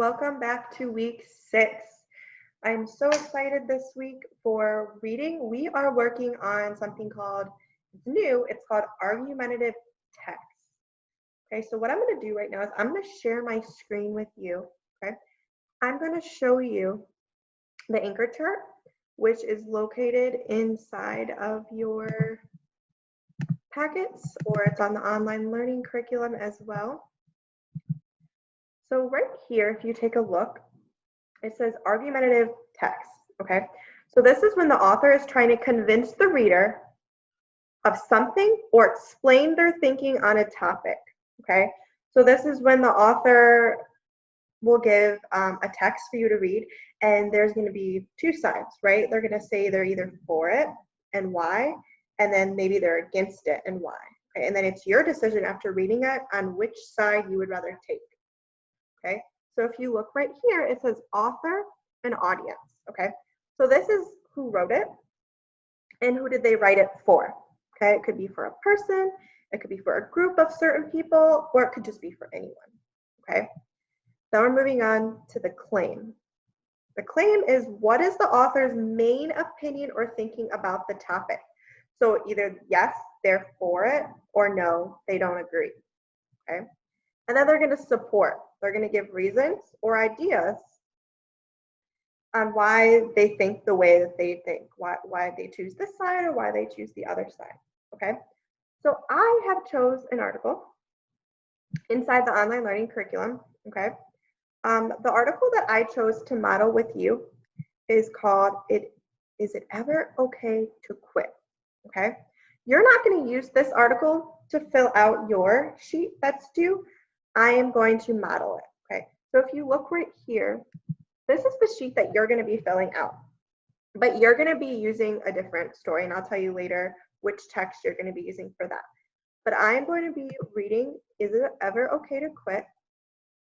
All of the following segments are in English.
welcome back to week 6. I'm so excited this week for reading. We are working on something called, it's called argumentative text. Okay, so what I'm going to do right now is I'm going to share my screen with you. Okay, I'm going to show you the anchor chart, which is located inside of your packets, or it's on the online learning curriculum as well. So right here, if you take a look, it says argumentative text, okay? So this is when the author is trying to convince the reader of something or explain their thinking on a topic, okay? So this is when the author will give a text for you to read, and there's going to be two sides, right? They're going to say they're either for it and why, and then maybe they're against it and why, okay? And then it's your decision after reading it on which side you would rather take. Okay, so if you look right here, it says author and audience. Okay, so this is who wrote it and who did they write it for. Okay, it could be for a person, it could be for a group of certain people, or it could just be for anyone. Okay, now we're moving on to the claim. The claim is what is the author's main opinion or thinking about the topic. So either yes, they're for it, or no, they don't agree. Okay, and then they're going to support. They're going to give reasons or ideas on why they think the way that they think, why they choose this side or why they choose the other side, okay? So I have chose an article inside the online learning curriculum, okay? The article that I chose to model with you is called, Is It Ever Okay to Quit, okay? You're not going to use this article to fill out your sheet that's due. I am going to model it, okay? So if you look right here, this is the sheet that you're going to be filling out, but you're going to be using a different story, and I'll tell you later which text you're going to be using for that. But I'm going to be reading Is It Ever Okay to Quit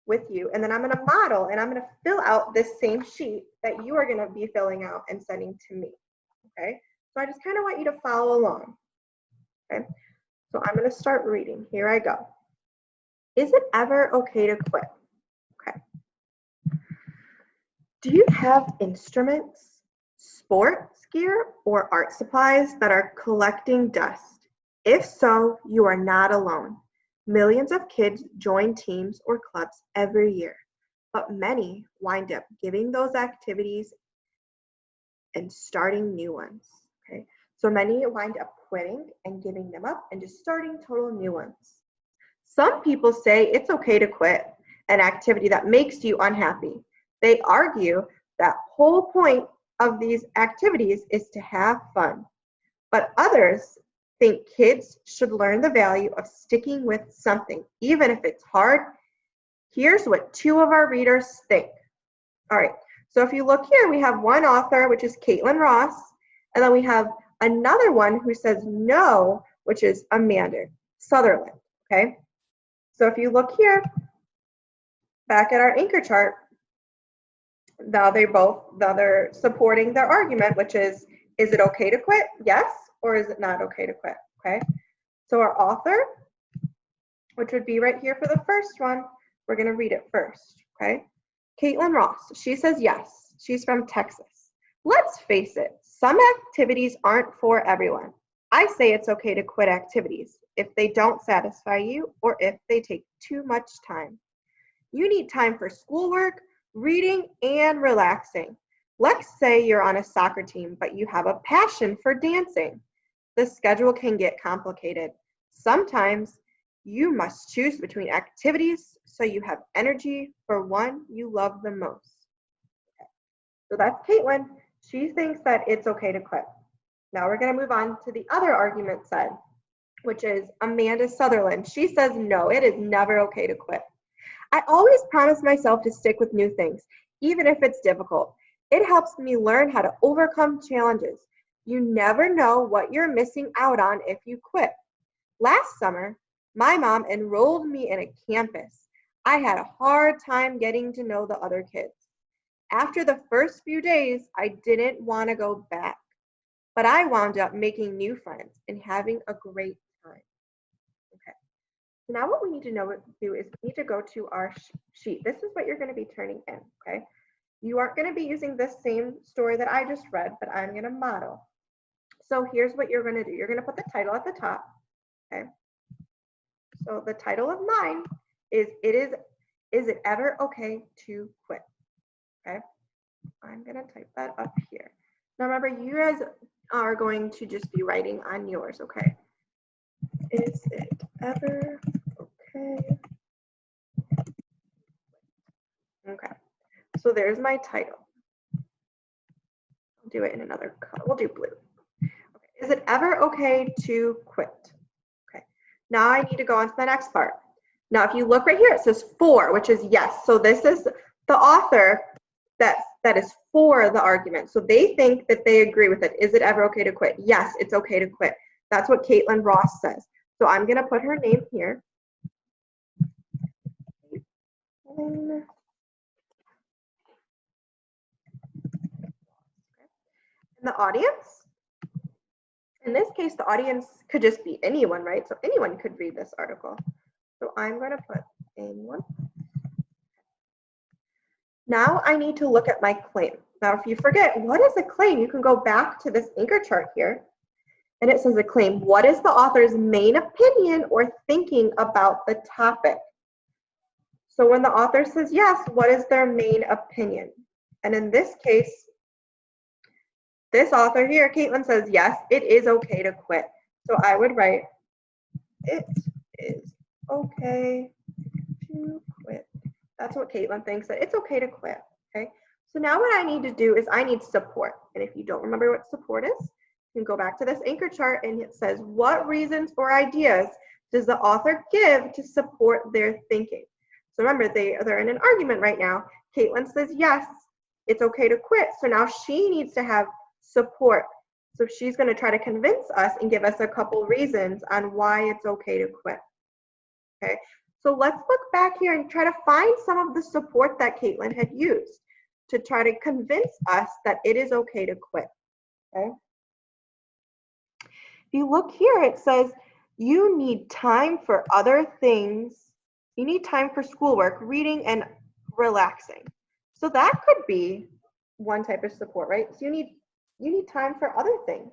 with you, and then I'm going to model, and I'm going to fill out this same sheet that you are going to be filling out and sending to me, okay? So I just kind of want you to follow along, okay? So I'm going to start reading. Here I go. Is it ever okay to quit? Okay. Do you have instruments, sports gear, or art supplies that are collecting dust? If so, you are not alone. Millions of kids join teams or clubs every year, but many wind up giving those activities and starting new ones. Okay. So many wind up quitting and giving them up and just starting total new ones. Some people say it's okay to quit an activity that makes you unhappy. They argue that whole point of these activities is to have fun. But others think kids should learn the value of sticking with something, even if it's hard. Here's what two of our readers think. All right, so if you look here, we have one author, which is Caitlin Ross, and then we have another one who says no, which is Amanda Sutherland, okay? So if you look here, back at our anchor chart, now they're supporting their argument, which is it okay to quit? Yes, or is it not okay to quit? Okay. So our author, which would be right here for the first one, we're going to read it first. Okay. Caitlin Ross, she says yes. She's from Texas. Let's face it, some activities aren't for everyone. I say it's okay to quit activities if they don't satisfy you or if they take too much time. You need time for schoolwork, reading, and relaxing. Let's say you're on a soccer team, but you have a passion for dancing. The schedule can get complicated. Sometimes you must choose between activities so you have energy for one you love the most. Okay. So that's Caitlin. She thinks that it's okay to quit. Now we're going to move on to the other argument side, which is Amanda Sutherland. She says no, it is never okay to quit. I always promise myself to stick with new things, even if it's difficult. It helps me learn how to overcome challenges. You never know what you're missing out on if you quit. Last summer, my mom enrolled me in a campus. I had a hard time getting to know the other kids. After the first few days, I didn't want to go back, but I wound up making new friends and having a great time. Okay. Now what we need to do is we need to go to our sheet. This is what you're going to be turning in, okay? You aren't going to be using this same story that I just read, but I'm going to model. So here's what you're going to do. You're going to put the title at the top, okay? So the title of mine is it ever okay to quit? Okay, I'm going to type that up here. Now remember, you guys are going to just be writing on yours, okay? Is it ever okay? Okay, so there's my title. I'll do it in another color. We'll do blue. Okay. Is it ever okay to quit? Okay, now I need to go on to the next part. Now, if you look right here, it says for, which is yes. So this is the author that is for the argument. So they think that they agree with it. Is it ever okay to quit? Yes, it's okay to quit. That's what Caitlin Ross says. So I'm going to put her name here. And the audience, in this case, the audience could just be anyone, right? So anyone could read this article. So I'm going to put anyone. Now I need to look at my claim. Now, if you forget, what is a claim? You can go back to this anchor chart here, and it says a claim. What is the author's main opinion or thinking about the topic? So when the author says yes, what is their main opinion? And in this case, this author here, Caitlin, says yes, it is okay to quit. So I would write, it is okay to quit. That's what Caitlin thinks, that it's okay to quit, okay? So now what I need to do is I need support. And if you don't remember what support is, you can go back to this anchor chart and it says, what reasons or ideas does the author give to support their thinking? So remember, they're in an argument right now. Caitlin says, yes, it's okay to quit. So now she needs to have support. So she's going to try to convince us and give us a couple reasons on why it's okay to quit, okay? So let's look back here and try to find some of the support that Caitlin had used to try to convince us that it is okay to quit, okay? If you look here, it says you need time for other things. You need time for schoolwork, reading, and relaxing. So that could be one type of support, right? So you need time for other things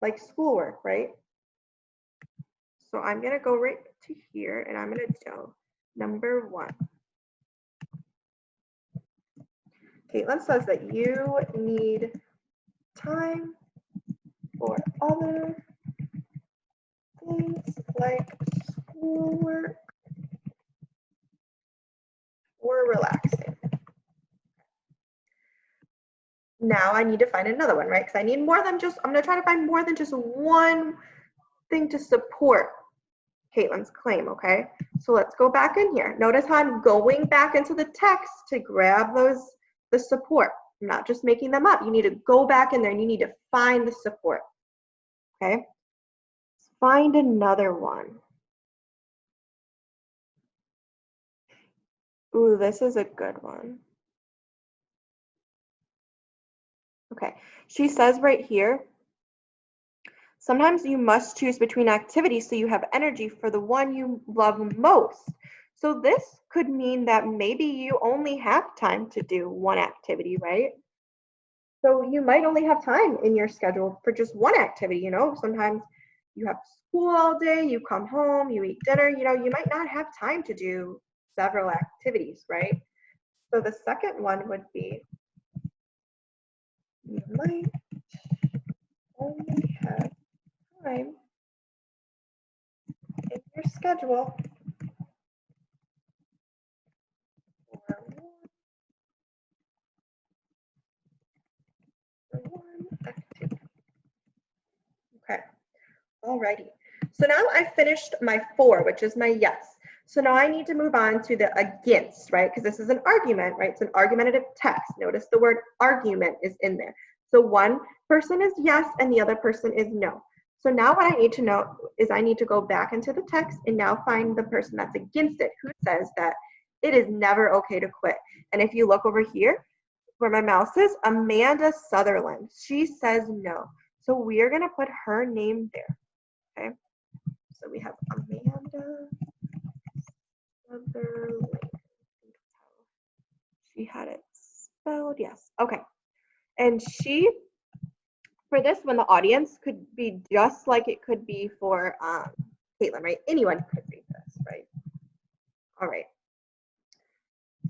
like schoolwork, right? So I'm going to go right to here and I'm going to do number 1. Caitlin says that you need time for other things like schoolwork or relaxing. Now I need to find another one, right? Because I need more than just, I'm going to try to find more than just one thing to support Caitlin's claim, okay? So let's go back in here. Notice how I'm going back into the text to grab the support. I'm not just making them up. You need to go back in there and you need to find the support, okay? Let's find another one. Ooh, this is a good one. Okay, she says right here, sometimes you must choose between activities so you have energy for the one you love most. So this could mean that maybe you only have time to do one activity, right? So you might only have time in your schedule for just one activity, you know? Sometimes you have school all day, you come home, you eat dinner, you know, you might not have time to do several activities, right? So the second one would be, you might only have time in your schedule for one activity. Okay, alrighty. So now I finished my for, which is my yes. So now I need to move on to the against, right? Because this is an argument, right? It's an argumentative text. Notice the word argument is in there. So one person is yes and the other person is no. So now what I need to know is I need to go back into the text and now find the person that's against it, who says that it is never okay to quit. And if you look over here where my mouse is, Amanda Sutherland, she says no. So we are going to put her name there, okay? So we have Amanda Sutherland. She had it spelled, yes. Okay. And she, for this one, the audience could be just like it could be for Caitlin, right? Anyone could read this, right? All right.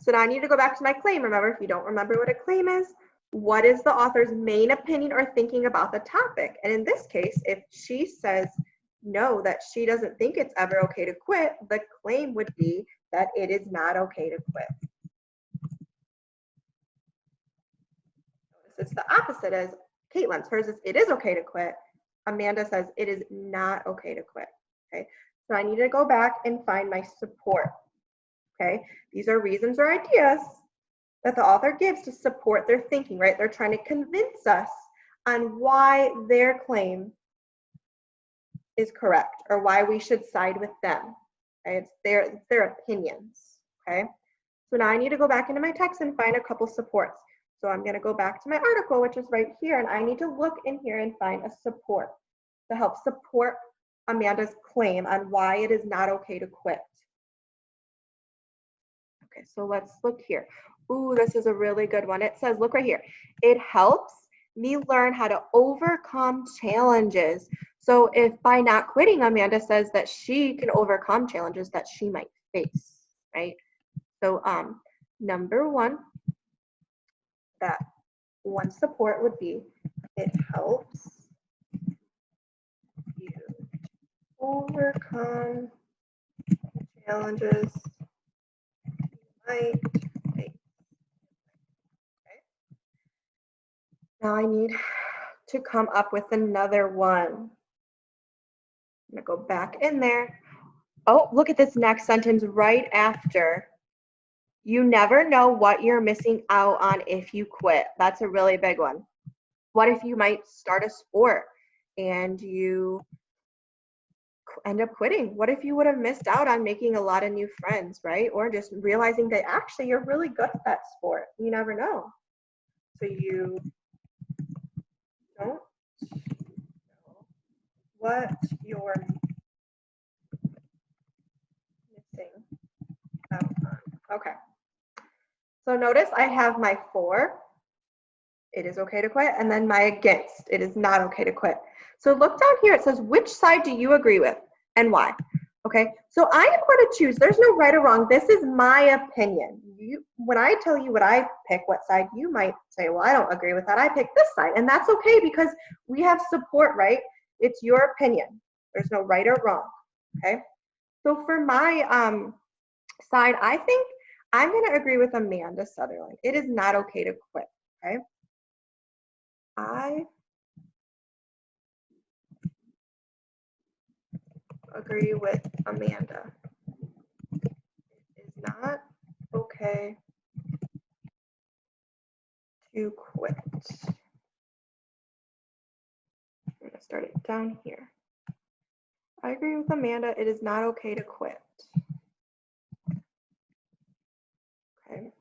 So now I need to go back to my claim. Remember, if you don't remember what a claim is, what is the author's main opinion or thinking about the topic? And in this case, if she says no, that she doesn't think it's ever okay to quit, the claim would be that it is not okay to quit. Notice it's the opposite as Caitlin's. Hers is it is okay to quit. Amanda says it is not okay to quit. Okay, so I need to go back and find my support. Okay, these are reasons or ideas that the author gives to support their thinking, right? They're trying to convince us on why their claim is correct or why we should side with them. Okay? It's their opinions. Okay, so now I need to go back into my text and find a couple supports. So I'm going to go back to my article, which is right here, and I need to look in here and find a support to help support Amanda's claim on why it is not okay to quit. Okay, so let's look here. Ooh, this is a really good one. It says, look right here. It helps me learn how to overcome challenges. So if by not quitting, Amanda says that she can overcome challenges that she might face, right? So number one, that one support would be, it helps you overcome challenges you might face. Okay. Now I need to come up with another one. I'm gonna go back in there. Oh, look at this next sentence right after. You never know what you're missing out on if you quit. That's a really big one. What if you might start a sport and you end up quitting? What if you would have missed out on making a lot of new friends, right? Or just realizing that actually you're really good at that sport. You never know. So you don't know what you're missing out on. Okay. So notice I have my for, it is okay to quit, and then my against, it is not okay to quit. So look down here, it says, which side do you agree with and why? Okay, so I am going to choose, there's no right or wrong, this is my opinion. When I tell you what I pick, what side, you might say, well, I don't agree with that, I pick this side, and that's okay because we have support, right? It's your opinion. There's no right or wrong, okay? So for my side, I think I'm going to agree with Amanda Sutherland. It is not okay to quit, okay? I agree with Amanda. It is not okay to quit. I'm going to start it down here. I agree with Amanda. It is not okay to quit. Okay.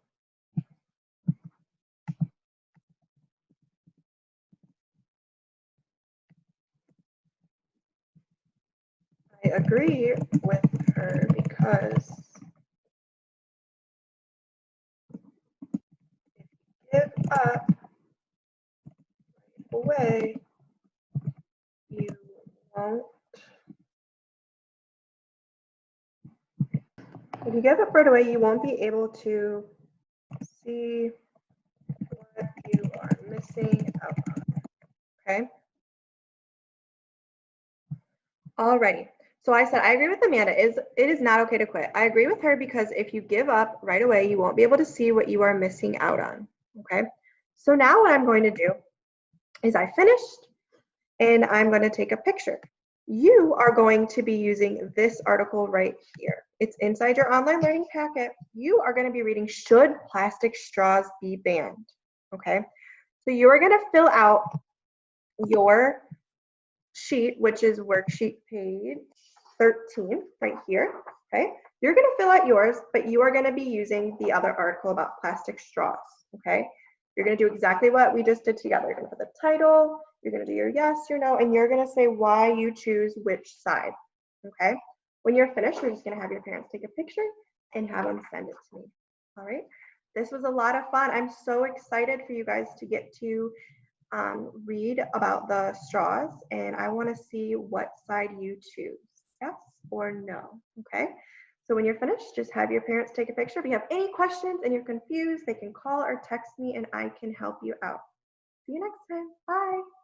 I agree with her because if you give up right away, you won't. If you give up right away, you won't be able to see what you are missing out on. Okay. Alrighty. So I said I agree with Amanda. It is not okay to quit. I agree with her because if you give up right away, you won't be able to see what you are missing out on. Okay. So now what I'm going to do is I finished and I'm going to take a picture. You are going to be using this article right here. It's inside your online learning packet. You are going to be reading Should Plastic Straws Be Banned? Okay. So you are going to fill out your sheet, which is worksheet page 13 right here. Okay. You're going to fill out yours, but you are going to be using the other article about plastic straws. Okay. You're going to do exactly what we just did together. You're going to put the title, you're going to do your yes, your no, and you're going to say why you choose which side. Okay. When you're finished, you're just going to have your parents take a picture and have them send it to me. All right. This was a lot of fun. I'm so excited for you guys to get to read about the straws, and I want to see what side you choose, yes or no. Okay. So when you're finished, just have your parents take a picture. If you have any questions and you're confused, they can call or text me and I can help you out. See you next time. Bye.